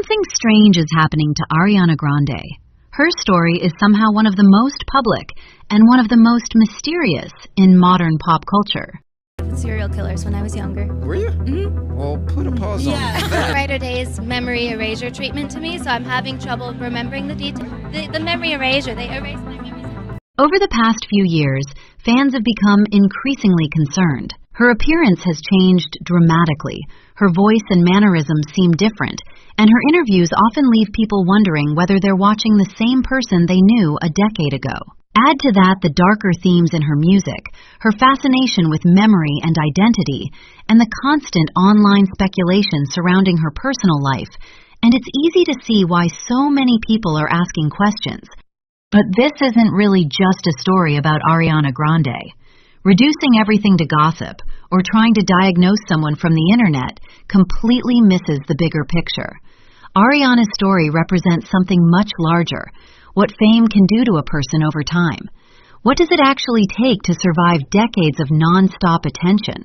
Something strange is happening to Ariana Grande. Her story is somehow one of the most public and one of the most mysterious in modern pop culture. Serial killers when I was younger. Were you? Mm-hmm. Well, put a pause on that. Writer Day's memory erasure treatment to me, so I'm having trouble remembering the details. The memory erasure, they erase my memories. Over the past few years, fans have become increasingly concerned. Her appearance has changed dramatically. Her voice and mannerisms seem different, and her interviews often leave people wondering whether they're watching the same person they knew a decade ago. Add to that the darker themes in her music, her fascination with memory and identity, and the constant online speculation surrounding her personal life, and it's easy to see why so many people are asking questions. But this isn't really just a story about Ariana Grande. Reducing everything to gossip, or trying to diagnose someone from the internet, completely misses the bigger picture. Ariana's story represents something much larger. What fame can do to a person over time. What does it actually take to survive decades of non-stop attention?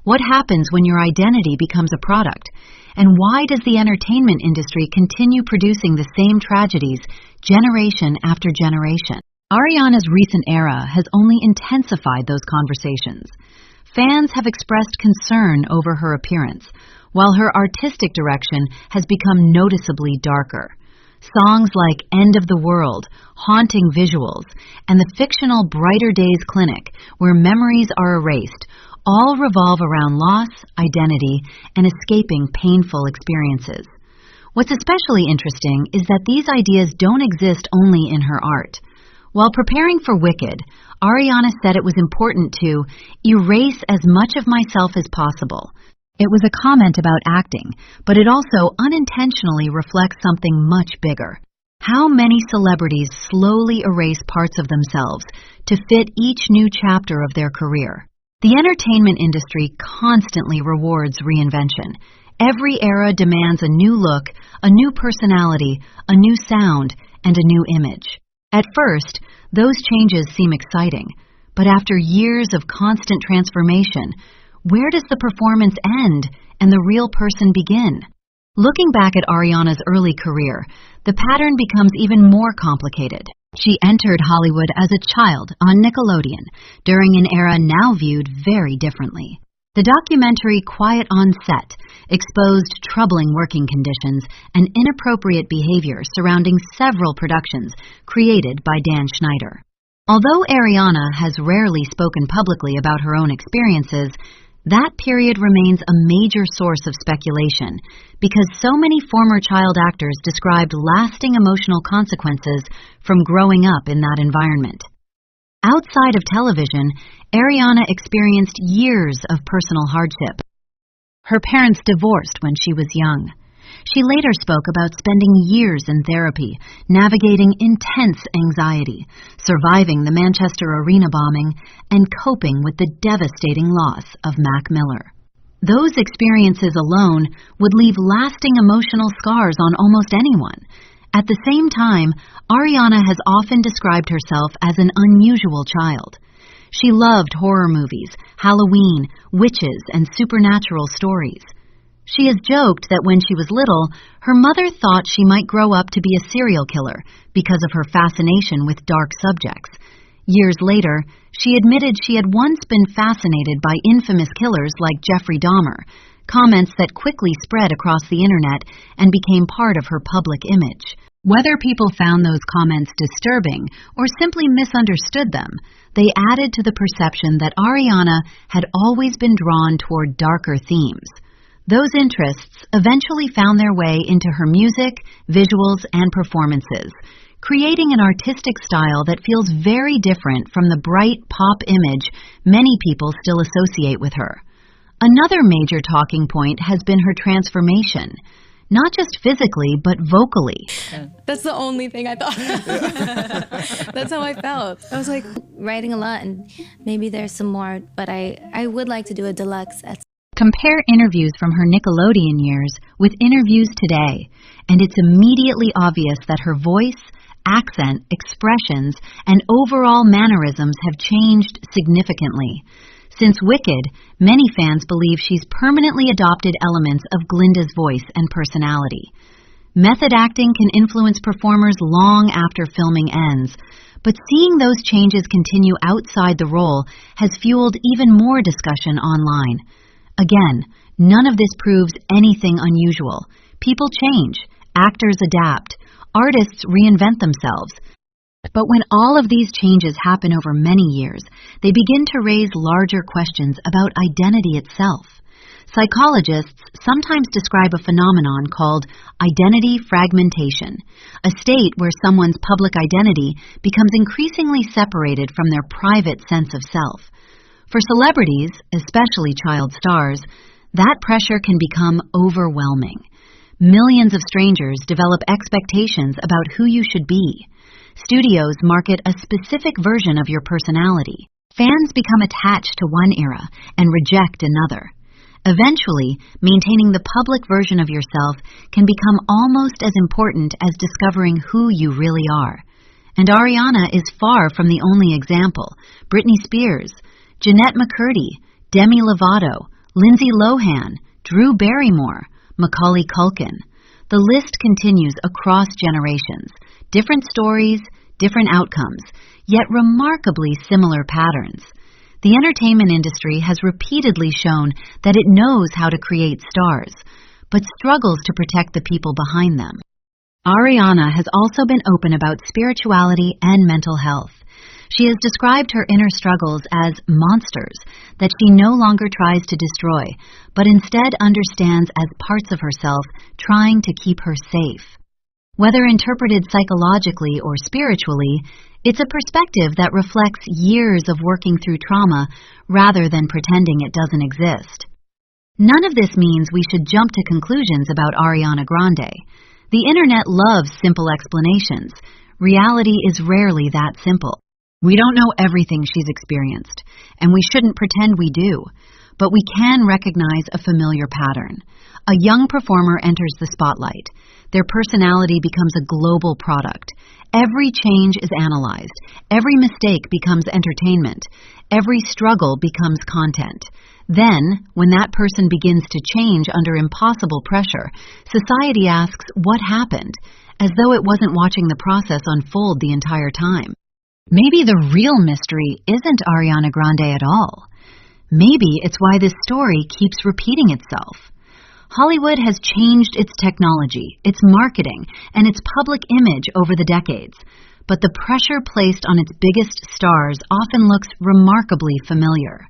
What happens when your identity becomes a product? And why does the entertainment industry continue producing the same tragedies generation after generation? Ariana's recent era has only intensified those conversations. Fans have expressed concern over her appearance, while her artistic direction has become noticeably darker. Songs like End of the World, haunting visuals, and the fictional Brighter Days Clinic, where memories are erased, all revolve around loss, identity, and escaping painful experiences. What's especially interesting is that these ideas don't exist only in her art. While preparing for Wicked, Ariana said it was important to erase as much of myself as possible. It was a comment about acting, but it also unintentionally reflects something much bigger. How many celebrities slowly erase parts of themselves to fit each new chapter of their career? The entertainment industry constantly rewards reinvention. Every era demands a new look, a new personality, a new sound, and a new image. At first, those changes seem exciting, but after years of constant transformation, where does the performance end and the real person begin? Looking back at Ariana's early career, the pattern becomes even more complicated. She entered Hollywood as a child on Nickelodeon during an era now viewed very differently. The documentary Quiet on Set exposed troubling working conditions and inappropriate behavior surrounding several productions created by Dan Schneider. Although Ariana has rarely spoken publicly about her own experiences, that period remains a major source of speculation because so many former child actors described lasting emotional consequences from growing up in that environment. Outside of television, Ariana experienced years of personal hardship. Her parents divorced when she was young. She later spoke about spending years in therapy, navigating intense anxiety, surviving the Manchester Arena bombing, and coping with the devastating loss of Mac Miller. Those experiences alone would leave lasting emotional scars on almost anyone. At the same time, Ariana has often described herself as an unusual child. She loved horror movies, Halloween, witches, and supernatural stories. She has joked that when she was little, her mother thought she might grow up to be a serial killer because of her fascination with dark subjects. Years later, she admitted she had once been fascinated by infamous killers like Jeffrey Dahmer, comments that quickly spread across the internet and became part of her public image. Whether people found those comments disturbing or simply misunderstood them, they added to the perception that Ariana had always been drawn toward darker themes. Those interests eventually found their way into her music, visuals, and performances, creating an artistic style that feels very different from the bright pop image many people still associate with her. Another major talking point has been her transformation, not just physically, but vocally. That's the only thing I thought. That's how I felt. I was like writing a lot, and maybe there's some more, but I would like to do a deluxe at Compare interviews from her Nickelodeon years with interviews today, and it's immediately obvious that her voice, accent, expressions, and overall mannerisms have changed significantly. Since Wicked, many fans believe she's permanently adopted elements of Glinda's voice and personality. Method acting can influence performers long after filming ends, but seeing those changes continue outside the role has fueled even more discussion online. Again, none of this proves anything unusual. People change, actors adapt, artists reinvent themselves. But when all of these changes happen over many years, they begin to raise larger questions about identity itself. Psychologists sometimes describe a phenomenon called identity fragmentation, a state where someone's public identity becomes increasingly separated from their private sense of self. For celebrities, especially child stars, that pressure can become overwhelming. Millions of strangers develop expectations about who you should be. Studios market a specific version of your personality. Fans become attached to one era and reject another. Eventually, maintaining the public version of yourself can become almost as important as discovering who you really are. And Ariana is far from the only example. Britney Spears, Jenette McCurdy, Demi Lovato, Lindsay Lohan, Drew Barrymore, Macaulay Culkin. The list continues across generations. Different stories, different outcomes, yet remarkably similar patterns. The entertainment industry has repeatedly shown that it knows how to create stars, but struggles to protect the people behind them. Ariana has also been open about spirituality and mental health. She has described her inner struggles as monsters that she no longer tries to destroy, but instead understands as parts of herself trying to keep her safe. Whether interpreted psychologically or spiritually, it's a perspective that reflects years of working through trauma rather than pretending it doesn't exist. None of this means we should jump to conclusions about Ariana Grande. The internet loves simple explanations. Reality is rarely that simple. We don't know everything she's experienced, and we shouldn't pretend we do, but we can recognize a familiar pattern. A young performer enters the spotlight. Their personality becomes a global product. Every change is analyzed. Every mistake becomes entertainment. Every struggle becomes content. Then, when that person begins to change under impossible pressure, society asks what happened, as though it wasn't watching the process unfold the entire time. Maybe the real mystery isn't Ariana Grande at all. Maybe it's why this story keeps repeating itself. Hollywood has changed its technology, its marketing, and its public image over the decades, but the pressure placed on its biggest stars often looks remarkably familiar.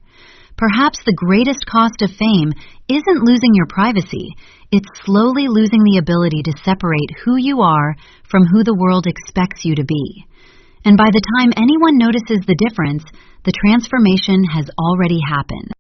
Perhaps the greatest cost of fame isn't losing your privacy, it's slowly losing the ability to separate who you are from who the world expects you to be. And by the time anyone notices the difference, the transformation has already happened.